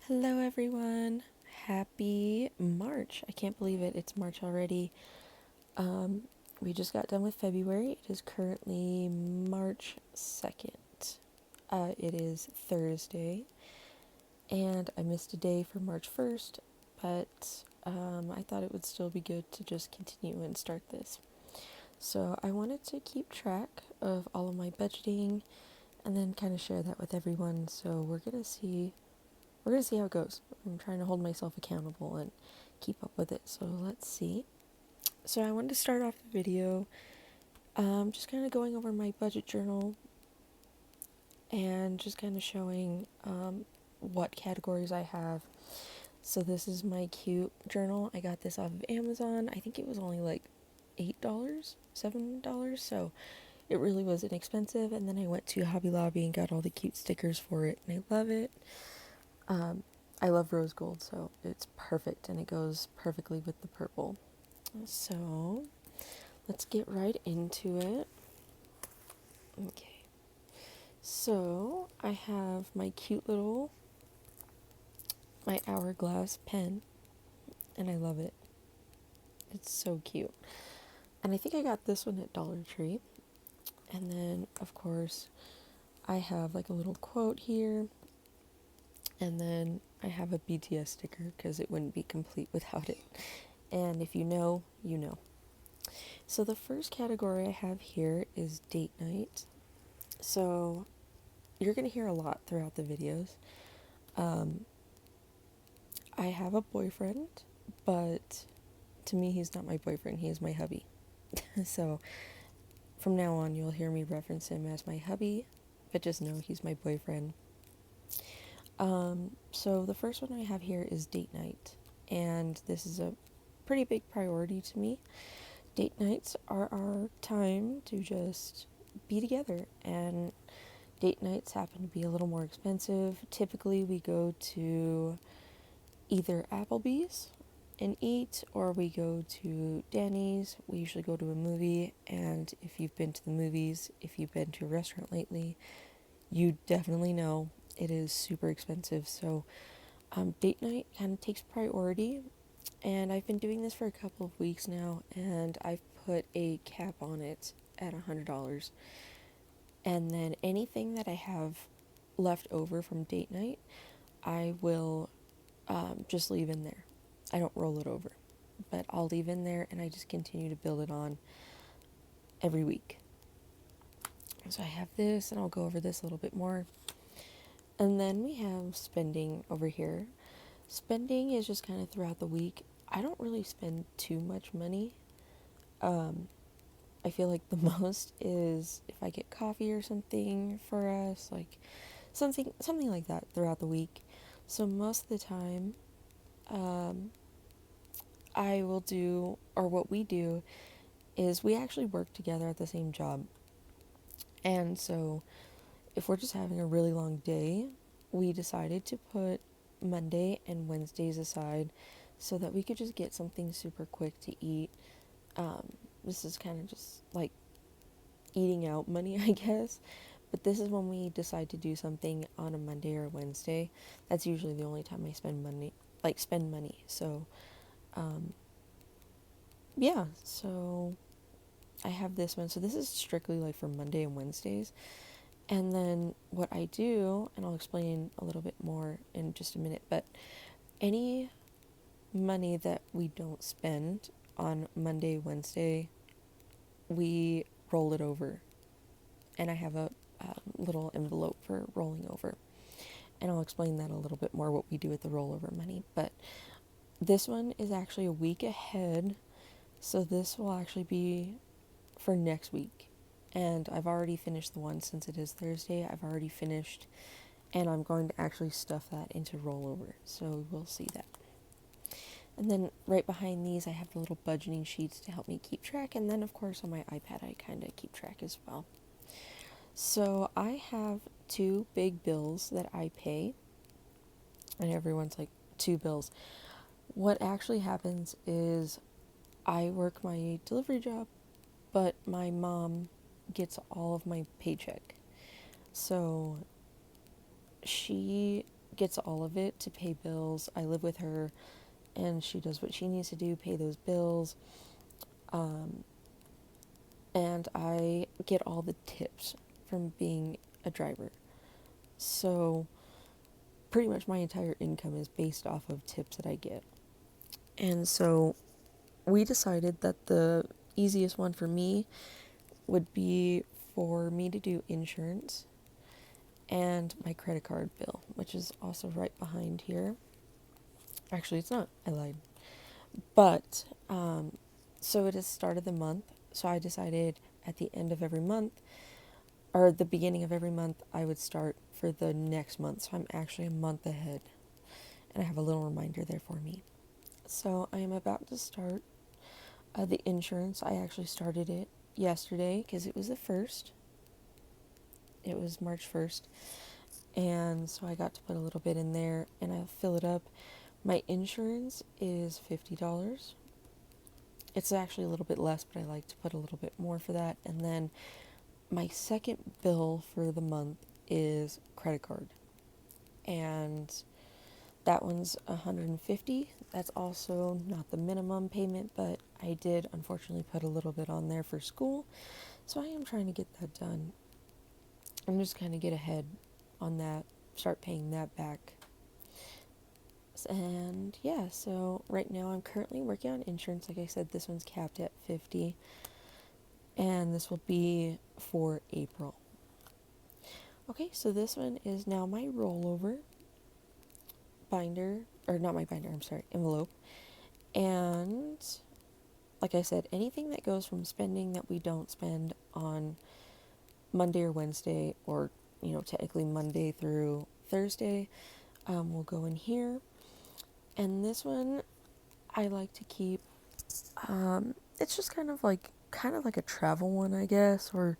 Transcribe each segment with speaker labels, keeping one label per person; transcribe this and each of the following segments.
Speaker 1: Hello, everyone. Happy March. I can't believe it. It's March already. Um, we just got done with February. It is currently March 2nd. It is Thursday, and I missed a day for March 1st, but I thought it would still be good to just continue and start this. So I wanted to keep track of all of my budgeting and then kind of share that with everyone. So we're gonna see how it goes. I'm trying to hold myself accountable and keep up with it. So let's see. So I wanted to start off the video just kind of going over my budget journal and just kind of showing what categories I have. So this is my cute journal. I got this off of Amazon. I think it was only like $8, $7. So it really was inexpensive. And then I went to Hobby Lobby and got all the cute stickers for it. And I love it. Um, I love rose gold, so it's perfect, and it goes perfectly with the purple. So let's get right into it. Okay, so I have my cute little, my hourglass pen, and I love it. It's so cute. And I think I got this one at Dollar Tree. And then, of course, I have like a little quote here. And then I have a BTS sticker because it wouldn't be complete without it. And if you know, you know. So the first category I have here is date night. So you're going to hear a lot throughout the videos. I have a boyfriend, but to me, he's not my boyfriend. He is my hubby. So from now on, you'll hear me reference him as my hubby, but just know he's my boyfriend. So the first one I have here is date night, and this is a pretty big priority to me. Date nights are our time to just be together, and date nights happen to be a little more expensive. Typically, we go to either Applebee's and eat, or we go to Danny's. We usually go to a movie, and if you've been to the movies, if you've been to a restaurant lately, you definitely know it is super expensive. So date night kind of takes priority, and I've been doing this for a couple of weeks now, and I've put a cap on it at $100. And then anything that I have left over from date night, I will just leave in there. I don't roll it over, but I'll leave in there, and I just continue to build it on every week. So I have this, and I'll go over this a little bit more. And then we have spending over here. Spending is just kind of throughout the week. I don't really spend too much money. I feel like the most is if I get coffee or something for us, like something like that throughout the week. So most of the time, I will do, or what we do, is we actually work together at the same job. And so if we're just having a really long day, we decided to put Monday and Wednesdays aside so that we could just get something super quick to eat. This is kind of just like eating out money, I guess. But this is when we decide to do something on a Monday or a Wednesday. That's usually the only time I spend money. So, yeah. So I have this one. So this is strictly like for Monday and Wednesdays. And then what I do, and I'll explain a little bit more in just a minute, but any money that we don't spend on Monday, Wednesday, we roll it over. And I have a little envelope for rolling over. And I'll explain that a little bit more, what we do with the rollover money. But this one is actually a week ahead. So this will actually be for next week. And I've already finished the one since it is Thursday. I've already finished. And I'm going to actually stuff that into rollover. So we'll see that. And then right behind these, I have the little budgeting sheets to help me keep track. And then, of course, on my iPad, I kind of keep track as well. So I have two big bills that I pay. And everyone's like, two bills. What actually happens is I work my delivery job, but my mom gets all of my paycheck. So she gets all of it to pay bills. I live with her, and she does what she needs to do, pay those bills. And I get all the tips from being a driver. So pretty much my entire income is based off of tips that I get. And so we decided that the easiest one for me would be for me to do insurance and my credit card bill, which is also right behind here. Actually, it's not. I lied. But, so it is start of the month. So I decided at the end of every month, or the beginning of every month, I would start for the next month. So I'm actually a month ahead. And I have a little reminder there for me. So I am about to start the insurance. I actually started it yesterday because it was the 1st. It was March 1st. And so I got to put a little bit in there and I'll fill it up. My insurance is $50. It's actually a little bit less, but I like to put a little bit more for that. And then my second bill for the month is credit card. And that one's $150. That's also not the minimum payment, but I did unfortunately put a little bit on there for school. So I am trying to get that done. I'm just kind of get ahead on that, start paying that back. And yeah, so right now I'm currently working on insurance. Like I said, this one's capped at 50. And this will be for April. Okay, so this one is now my rollover binder, or not my binder, I'm sorry, envelope. And like I said, anything that goes from spending that we don't spend on Monday or Wednesday, or, technically Monday through Thursday, will go in here. And this one, I like to keep, it's just kind of like a travel one, I guess, or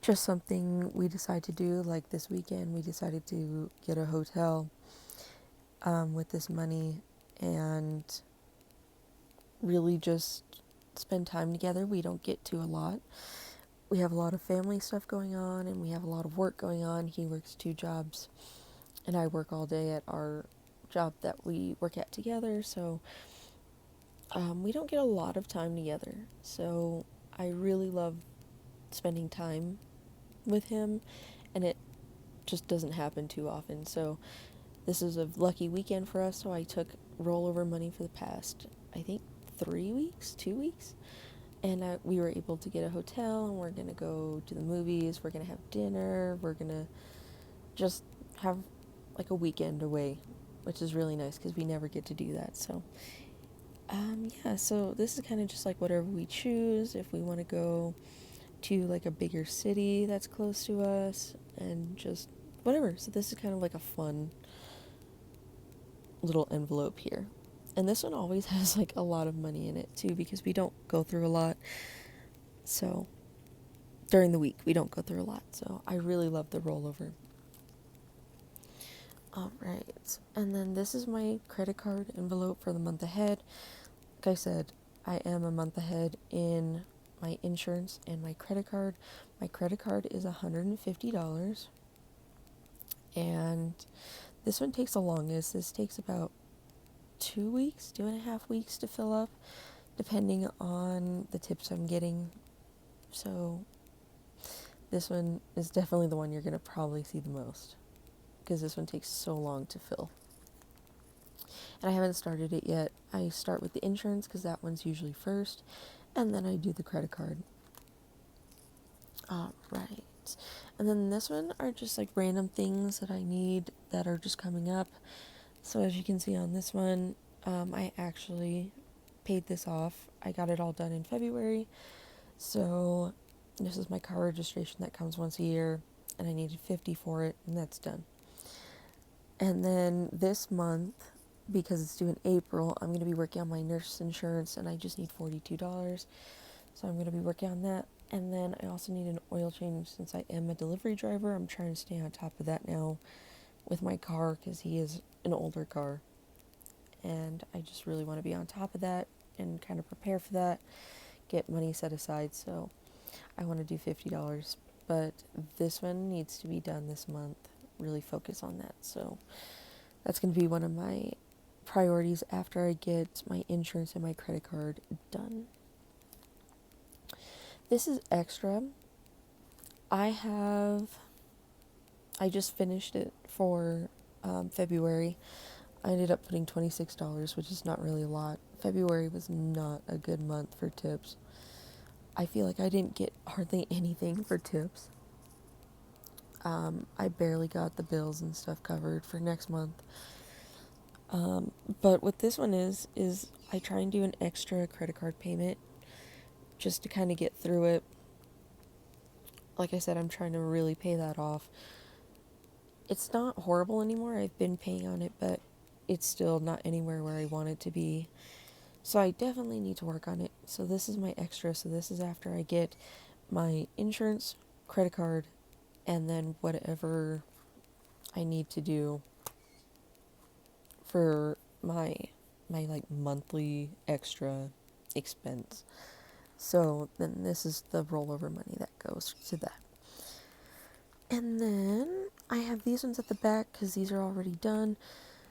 Speaker 1: just something we decide to do. Like this weekend, we decided to get a hotel with this money and really just spend time together. We don't get to a lot. We have a lot of family stuff going on, and we have a lot of work going on. He works 2 jobs, and I work all day at our job that we work at together, so we don't get a lot of time together. So I really love spending time with him, and it just doesn't happen too often. So this is a lucky weekend for us, so I took rollover money for the past, I think, 3 weeks, 2 weeks, and we were able to get a hotel, and we're going to go to the movies, we're going to have dinner, we're going to just have like a weekend away, which is really nice because we never get to do that. So yeah, so this is kind of just like whatever we choose. If we want to go to like a bigger city that's close to us, and just whatever. So this is kind of like a fun little envelope here. And this one always has like a lot of money in it too, because we don't go through a lot. So during the week we don't go through a lot. So I really love the rollover. Alright, and then this is my credit card envelope for the month ahead. Like I said, I am a month ahead in my insurance and my credit card. My credit card is $150. And this one takes the longest. This takes about 2 weeks, 2.5 weeks to fill up, depending on the tips I'm getting. So this one is definitely the one you're going to probably see the most, because this one takes so long to fill. And I haven't started it yet. I start with the insurance because that one's usually first, and then I do the credit card. Alright. And then this one are just like random things that I need that are just coming up. So as you can see on this one, I actually paid this off. I got it all done in February. So this is my car registration that comes once a year, and I needed $50 for it, and that's done. And then this month, because it's due in April, I'm going to be working on my nurse insurance, and I just need $42. So I'm going to be working on that. And then I also need an oil change since I am a delivery driver. I'm trying to stay on top of that now with my car because he is an older car. And I just really want to be on top of that and kind of prepare for that, get money set aside. So I want to do $50. But this one needs to be done this month really focus on that. So that's going to be one of my priorities after I get my insurance and my credit card done. This is extra. I just finished it for February. I ended up putting $26, which is not really a lot. February was not a good month for tips. I feel like I didn't get hardly anything for tips. I barely got the bills and stuff covered for next month. But what this one is I try and do an extra credit card payment just to kind of get through it. Like I said, I'm trying to really pay that off. It's not horrible anymore. I've been paying on it, but it's still not anywhere where I want it to be. So I definitely need to work on it. So this is my extra. So this is after I get my insurance, credit card, and then whatever I need to do for my like monthly extra expense. So then this is the rollover money that goes to that. And then I have these ones at the back because these are already done.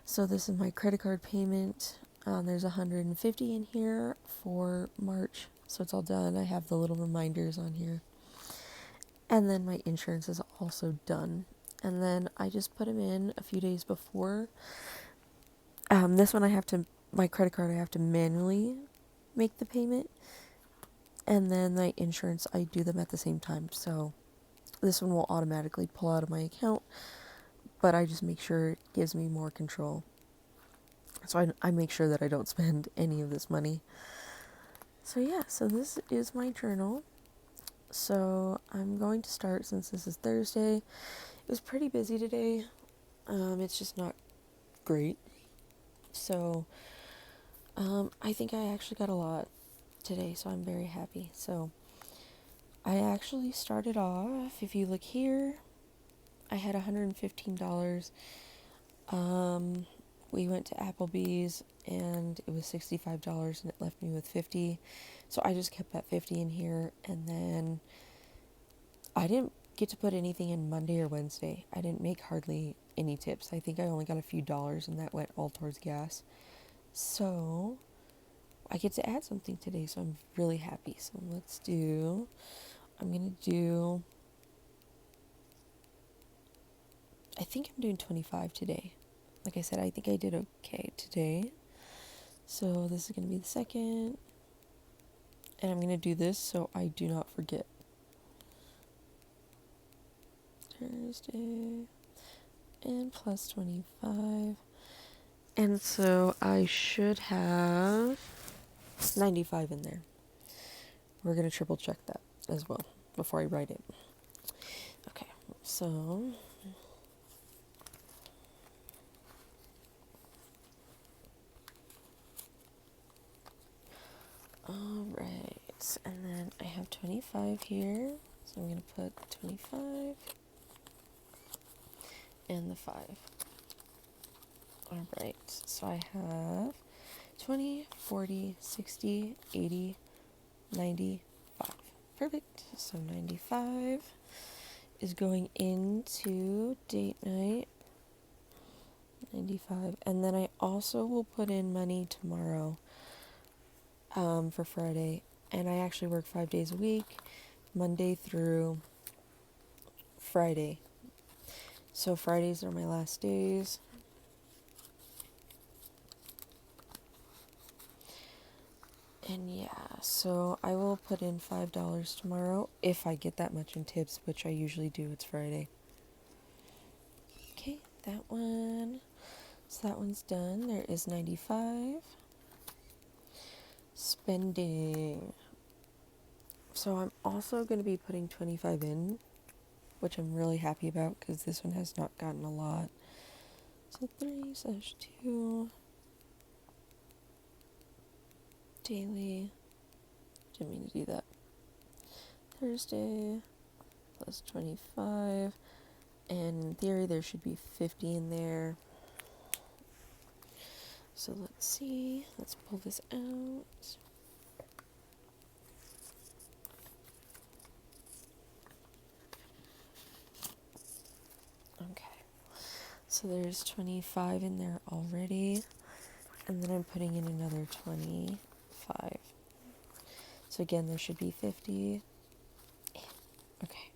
Speaker 1: So this is my credit card payment. There's $150 in here for March, so it's all done. I have the little reminders on here. And then my insurance is also done. And then I just put them in a few days before. This one my credit card, I have to manually make the payment. And then my insurance, I do them at the same time. So this one will automatically pull out of my account, but I just make sure it gives me more control. So I make sure that I don't spend any of this money. So yeah, so this is my journal. So I'm going to start, since this is Thursday. It was pretty busy today. It's just not great. So I think I actually got a lot today, so I'm very happy. So I actually started off, if you look here, I had $115. We went to Applebee's and it was $65 and it left me with $50. So I just kept that $50 in here, and then I didn't get to put anything in Monday or Wednesday. I didn't make hardly any tips. I think I only got a few dollars, and that went all towards gas. So I get to add something today, so I'm really happy. So I'm going to do, I think I'm doing 25 today. Like I said, I think I did okay today. So this is going to be the second. And I'm going to do this so I do not forget. Thursday and plus 25. And so I should have 95 in there. We're going to triple check that as well before I write it. Okay, so alright, and then I have 25 here, so I'm going to put 25 and the 5. Alright, so I have 20, 40, 60, 80, 95. Perfect. So 95 is going into date night. 95. And then I also will put in money tomorrow for Friday. And I actually work 5 days a week, Monday through Friday. So Fridays are my last days. And yeah, so I will put in $5 tomorrow if I get that much in tips, which I usually do. It's Friday. Okay, that one. So that one's done. There is 95. Spending. So I'm also going to be putting 25 in, which I'm really happy about because this one has not gotten a lot. So 3/2. Daily. Didn't mean to do that. Thursday plus 25. And in theory, there should be 50 in there. So let's see. Let's pull this out. Okay. So there's 25 in there already. And then I'm putting in another 25. So again, there should be 50. Okay.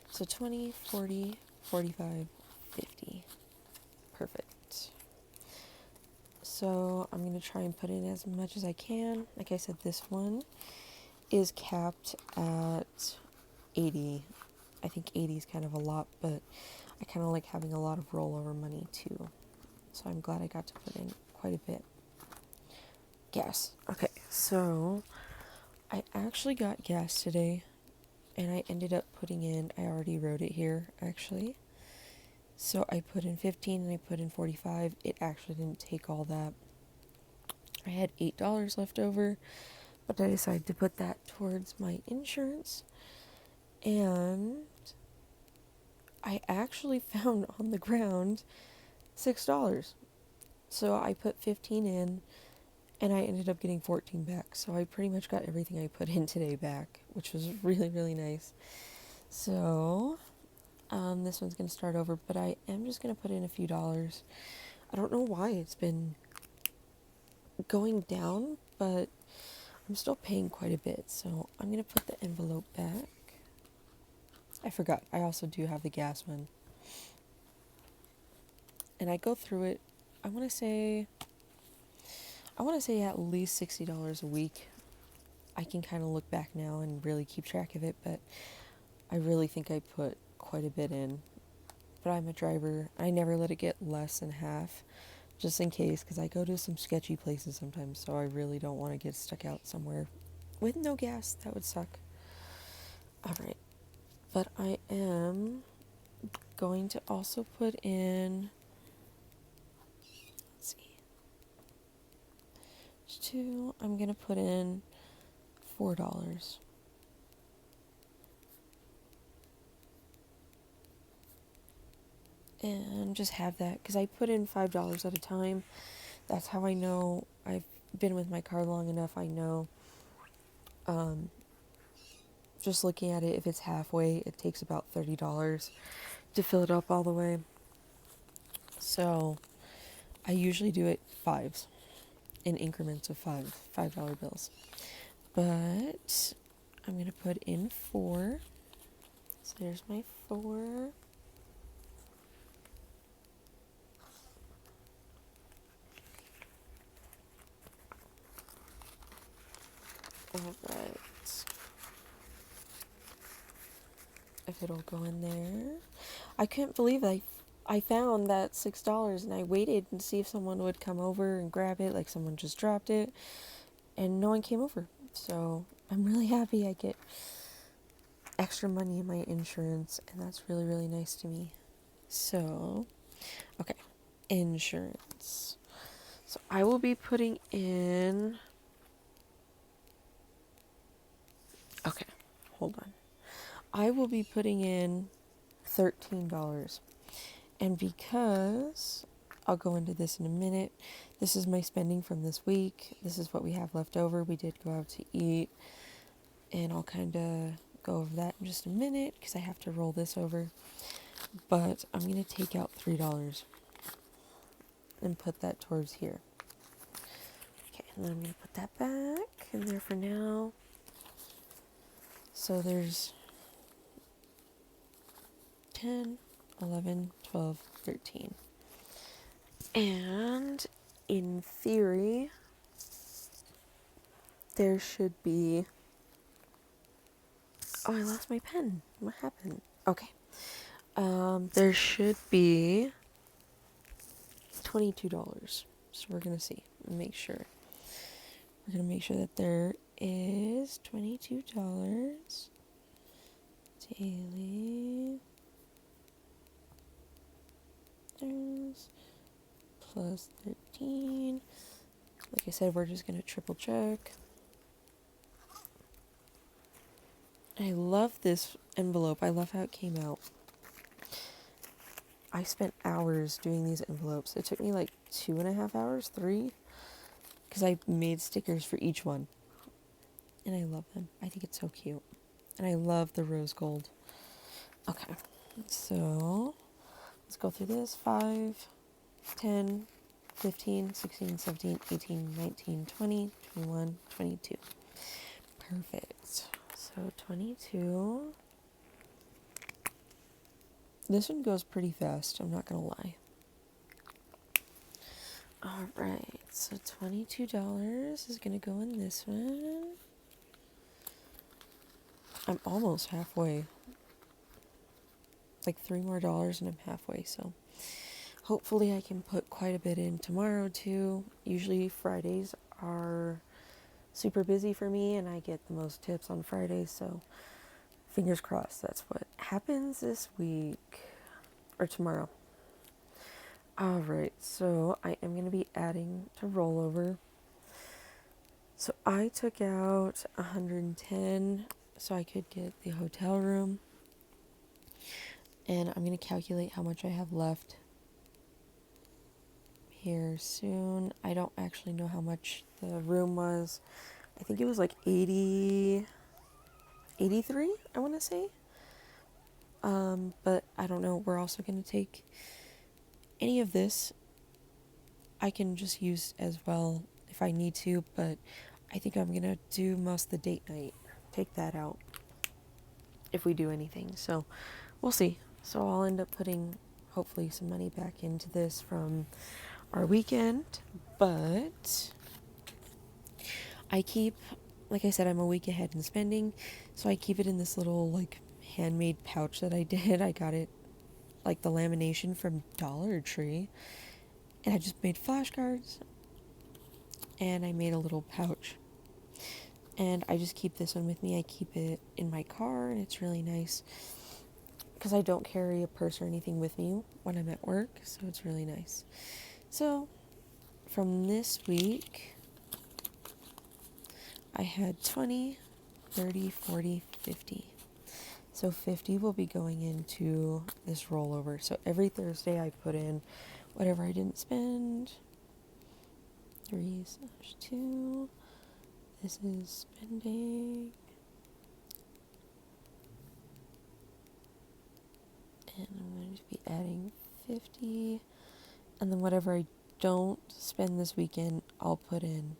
Speaker 1: So 20, 40, 45, 50. Perfect. So I'm going to try and put in as much as I can. Like I said, this one is capped at 80. I think 80 is kind of a lot, but I kind of like having a lot of rollover money too. So I'm glad I got to put in quite a bit. Gas. Okay, so I actually got gas today, and I ended up putting in, I already wrote it here actually. So I put in 15 and I put in 45. It actually didn't take all that. I had $8 left over, but I decided to put that towards my insurance. And I actually found on the ground $6. So I put 15 in, and I ended up getting 14 back. So I pretty much got everything I put in today back, which was really, really nice. So this one's going to start over, but I am just going to put in a few dollars. I don't know why it's been going down, but I'm still paying quite a bit. So I'm going to put the envelope back. I forgot, I also do have the gas one. And I go through it, I want to say at least $60 a week. I can kind of look back now and really keep track of it, but I really think I put quite a bit in. But I'm a driver. I never let it get less than half, just in case, because I go to some sketchy places sometimes, so I really don't want to get stuck out somewhere with no gas. That would suck. Alright. But I am going to also put in, let's see, 2, I'm going to put in $4. And just have that, because I put in $5 at a time. That's how I know I've been with my car long enough. I know, just looking at it, if it's halfway, it takes about $30 to fill it up all the way. So I usually do it fives, in increments of $5 bills. But I'm going to put in 4. So there's my 4. Alright. If it'll go in there. I couldn't believe I found that $6, and I waited and see if someone would come over and grab it, like someone just dropped it, and no one came over. So I'm really happy I get extra money in my insurance, and that's really, really nice to me. So, okay, insurance. So I will be putting in, okay, hold on. I will be putting in $13. And because, I'll go into this in a minute, this is my spending from this week. This is what we have left over. We did go out to eat, and I'll kind of go over that in just a minute because I have to roll this over. But I'm going to take out $3 and put that towards here. Okay, and then I'm going to put that back in there for now. So there's 10, 11, 12, 13. And in theory, there should be, oh, I lost my pen. What happened? Okay. There should be $22. So we're going to see. Make sure. We're going to make sure that there is $22 daily. There's plus 13. Like I said, we're just going to triple check. I love this envelope. I love how it came out. I spent hours doing these envelopes. It took me like 2.5 hours, 3, because I made stickers for each one. And I love them. I think it's so cute. And I love the rose gold. Okay, so Let's go through this. 5, 10, 15, 16, 17, 18, 19, 20, 21, 22. Perfect. So 22. This one goes pretty fast, I'm not going to lie. Alright, so $22 is going to go in this one. I'm almost halfway. It's like $3 more and I'm halfway, so hopefully I can put quite a bit in tomorrow too. Usually Fridays are super busy for me and I get the most tips on Fridays, so fingers crossed that's what happens this week or tomorrow. Alright, so I am going to be adding to rollover. So I took out 110 so I could get the hotel room. And I'm going to calculate how much I have left here soon. I don't actually know how much the room was. I think it was like 83, I want to say. But I don't know. We're also going to take any of this. I can just use as well if I need to, but I think I'm going to do most of the date night. Take that out if we do anything. So we'll see. So I'll end up putting hopefully some money back into this from our weekend, but I keep, like I said, I'm a week ahead in spending, so I keep it in this little like handmade pouch that I did. I got it like the lamination from Dollar Tree, and I just made flashcards and I made a little pouch, and I just keep this one with me. I keep it in my car, and it's really nice because I don't carry a purse or anything with me when I'm at work, so it's really nice. So from this week I had 20, 30, 40, 50. So 50 will be going into this rollover. So every Thursday I put in whatever I didn't spend. 3/2. This is spending. And I'm going to be adding 50. And then whatever I don't spend this weekend, I'll put in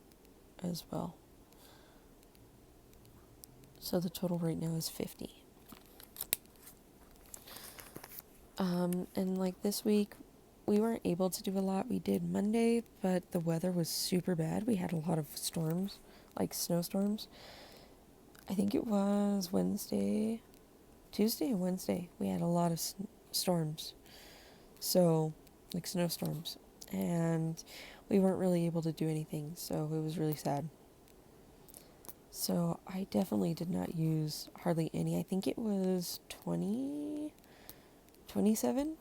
Speaker 1: as well. So the total right now is 50. And like this week, we weren't able to do a lot. We did Monday, but the weather was super bad. We had a lot of storms, like snowstorms. I think it was Tuesday and Wednesday. We had a lot of storms. So, like snowstorms. And we weren't really able to do anything, so it was really sad. So I definitely did not use hardly any. I think it was 27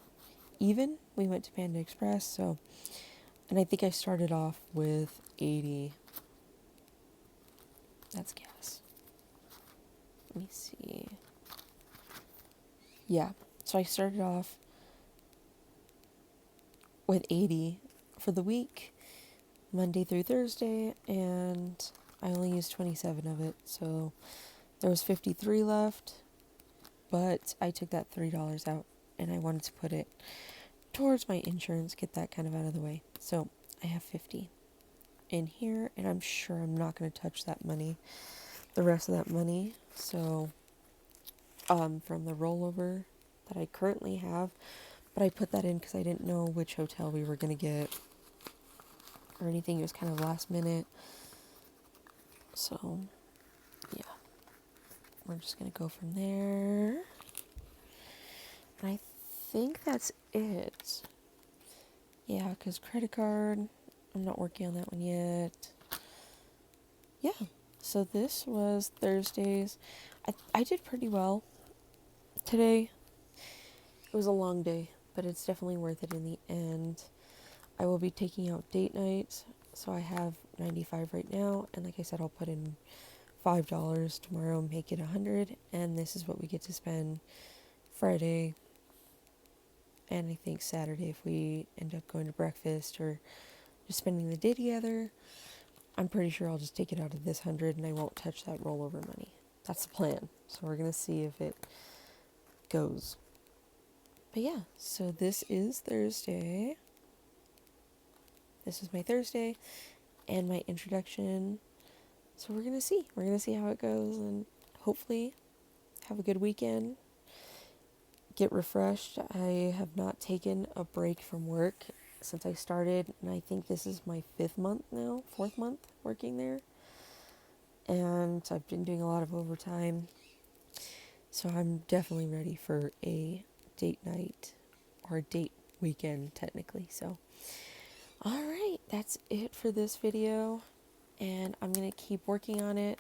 Speaker 1: even. We went to Panda Express, so, and I think I started off with 80. That's gas. Let me see. Yeah, so I started off with 80 for the week, Monday through Thursday, and I only used 27 of it, so there was 53 left, but I took that $3 out, and I wanted to put it towards my insurance, get that kind of out of the way. So I have 50 in here, and I'm sure I'm not going to touch that money, the rest of that money. So from the rollover that I currently have, but I put that in because I didn't know which hotel we were going to get or anything. It was kind of last minute. So yeah, we're just going to go from there. And I think that's it. Yeah, because credit card, I'm not working on that one yet. Yeah, so this was Thursdays. I did pretty well today. It was a long day, but it's definitely worth it in the end. I will be taking out date nights, so I have 95 right now, and like I said, I'll put in $5 tomorrow, make it 100, and this is what we get to spend Friday, and I think Saturday if we end up going to breakfast or just spending the day together. I'm pretty sure I'll just take it out of this 100 and I won't touch that rollover money. That's the plan. So we're going to see if it goes. But yeah, so this is Thursday. This is my Thursday and my introduction. So we're going to see. We're going to see how it goes and hopefully have a good weekend. Get refreshed. I have not taken a break from work since I started, and I think this is my 4th month working there. And I've been doing a lot of overtime. So I'm definitely ready for a date night or a date weekend technically. So all right, that's it for this video, and I'm going to keep working on it,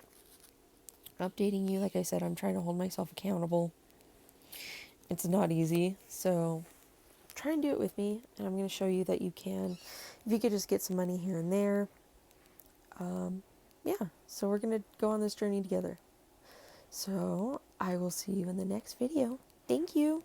Speaker 1: updating you. Like I said, I'm trying to hold myself accountable. It's not easy, so try and do it with me, and I'm going to show you that you can, if you could just get some money here and there. Yeah, so we're going to go on this journey together. So I will see you in the next video. Thank you.